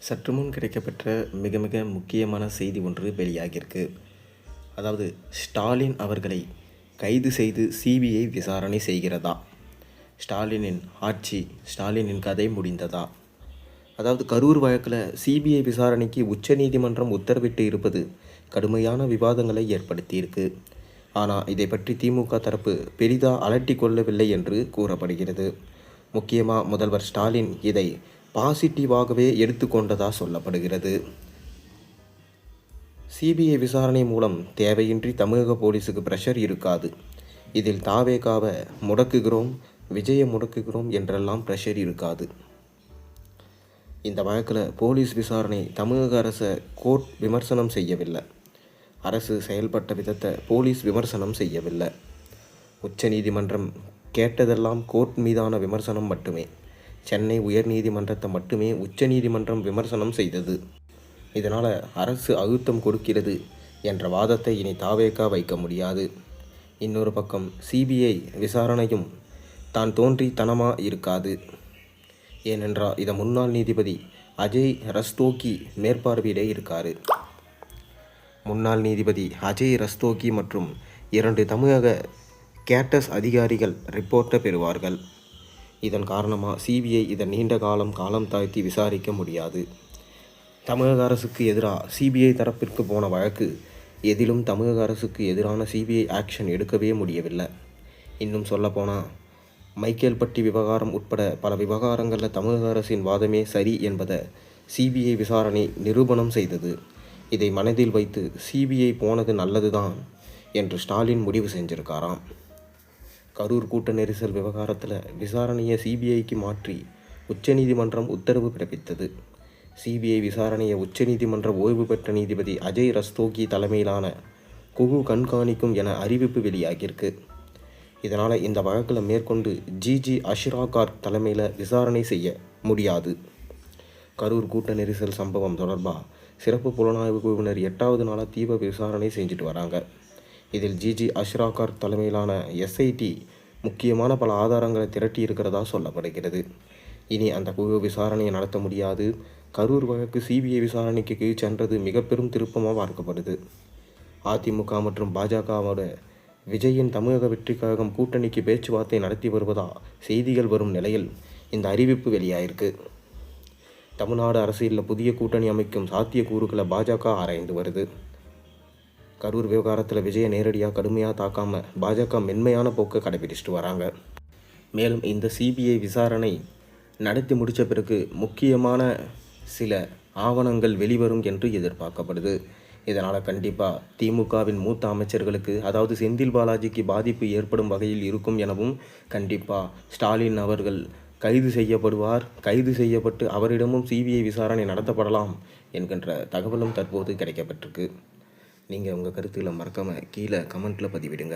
சற்று முன் கிடைக்கப்பெற்ற மிக மிக முக்கியமான செய்தி ஒன்று வெளியாகியிருக்கு. அதாவது ஸ்டாலின் அவர்களை கைது செய்து சிபிஐ விசாரணை செய்கிறதா? ஸ்டாலினின் ஆட்சி, ஸ்டாலினின் கதை முடிந்ததா? அதாவது கரூர் வழக்கில் சிபிஐ விசாரணைக்கு உச்சநீதிமன்றம் உத்தரவிட்டு இருப்பது கடுமையான விவாதங்களை ஏற்படுத்தியிருக்கு. ஆனால் இதை பற்றி திமுக தரப்பு பெரிதாக அலட்டி கொள்ளவில்லை என்று கூறப்படுகிறது. முக்கியமாக முதல்வர் ஸ்டாலின் இதை பாசிட்டிவாகவே எடுத்துக்கொண்டதா சொல்லப்படுகிறது. சிபிஐ விசாரணை மூலம் தேவையின்றி தமிழக போலீஸுக்கு பிரஷர் இருக்காது. இதில் தாவேகாவை முடக்குகிறோம், விஜயை முடக்குகிறோம் என்றெல்லாம் பிரஷர் இருக்காது. இந்த வழக்கில் போலீஸ் விசாரணை தமிழக அரசை கோர்ட் விமர்சனம் செய்யவில்லை. அரசு செயல்பட்ட விதத்தை போலீஸ் விமர்சனம் செய்யவில்லை. உச்சநீதிமன்றம் கேட்டதெல்லாம் கோர்ட் மீதான விமர்சனம் மட்டுமே. சென்னை உயர்நீதிமன்றத்தை மட்டுமே உச்சநீதிமன்றம் விமர்சனம் செய்தது. இதனால் அரசு அழுத்தம் கொடுக்கிறது என்ற வாதத்தை இனி தாவேகா வைக்க முடியாது. இன்னொரு பக்கம் சிபிஐ விசாரணையும் தான் தோன்றித்தனமாக இருக்காது. ஏனென்றால் இதை முன்னாள் நீதிபதி அஜய் ரஸ்தோகி மேற்பார்வையிட இருக்கார். முன்னாள் நீதிபதி அஜய் ரஸ்தோகி மற்றும் 2 தமிழக கேட்டஸ் அதிகாரிகள் ரிப்போர்ட்டை பெறுவார்கள். இதன் காரணமாக சிபிஐ இதை நீண்ட காலம் தாழ்த்தி விசாரிக்க முடியாது. தமிழக அரசுக்கு எதிராக சிபிஐ தரப்பிற்கு போன வழக்கு எதிலும் தமிழக அரசுக்கு எதிரான சிபிஐ ஆக்ஷன் எடுக்கவே முடியவில்லை. இன்னும் சொல்லப்போனால் மைக்கேல்பட்டி விவகாரம் உட்பட பல விவகாரங்களில் தமிழக அரசின் வாதமே சரி என்பதை சிபிஐ விசாரணை நிரூபணம் செய்தது. இதை மனதில் வைத்து சிபிஐ போனது நல்லதுதான் என்று ஸ்டாலின் முடிவு செஞ்சிருக்காராம். கரூர் கூட்ட நெரிசல் விவகாரத்தில் விசாரணையை சிபிஐக்கு மாற்றி உச்சநீதிமன்றம் உத்தரவு பிறப்பித்தது. சிபிஐ விசாரணையை உச்சநீதிமன்ற ஓய்வு பெற்ற நீதிபதி அஜய் ரஸ்தோகி தலைமையிலான குழு கண்காணிக்கும் என அறிவிப்பு வெளியாகியிருக்கு. இதனால் இந்த வழக்கில் மேற்கொண்டு ஜிஜி அஷ்ராகார் தலைமையில் விசாரணை செய்ய முடியாது. கரூர் கூட்ட நெரிசல் சம்பவம் தொடர்பாக சிறப்பு புலனாய்வு குழுவினர் 8வது நாளாக தீவிர விசாரணை செஞ்சுட்டு வராங்க. இதில் ஜிஜி அஷ்ராகார் தலைமையிலான எஸ்ஐடி முக்கியமான பல ஆதாரங்களை திரட்டி இருக்கிறதா சொல்லப்படுகிறது. இனி அந்த குழு விசாரணையை நடத்த முடியாது. கரூர் வழக்கு சிபிஐ விசாரணைக்கு கீழ் சென்றது மிக பெரும் திருப்பமாக பார்க்கப்படுது. அதிமுக மற்றும் பாஜகவோட விஜயின் தமிழக வெற்றிக் கழகம் கூட்டணிக்கு பேச்சுவார்த்தை நடத்தி வருவதா செய்திகள் வரும் நிலையில் இந்த அறிவிப்பு வெளியாயிருக்கு. தமிழ்நாடு அரசியலில் புதிய கூட்டணி அமைக்கும் சாத்தியக்கூறுகளை பாஜக ஆராய்ந்து வருது. கரூர் விவகாரத்தில் விஜயை நேரடியாக கடுமையாக தாக்காமல் பாஜக மென்மையான போக்கை கடைபிடிச்சிட்டு வராங்க. மேலும் இந்த சிபிஐ விசாரணை நடத்தி முடித்த பிறகு முக்கியமான சில ஆவணங்கள் வெளிவரும் என்று எதிர்பார்க்கப்படுது. இதனால் கண்டிப்பாக திமுகவின் மூத்த அமைச்சர்களுக்கு, அதாவது செந்தில் பாலாஜிக்கு பாதிப்பு ஏற்படும் வகையில் இருக்கும் எனவும் கண்டிப்பாக ஸ்டாலின் அவர்கள் கைது செய்யப்படுவார். கைது செய்யப்பட்டு அவரிடமும் சிபிஐ விசாரணை நடத்தப்படலாம் என்கின்ற தகவலும் தற்போது கிடைக்கப்பட்டிருக்கு. நீங்கள் உங்கள் கருத்துக்களை மறக்காமல் கீழே கமெண்ட்டில் பதிவிடுங்க.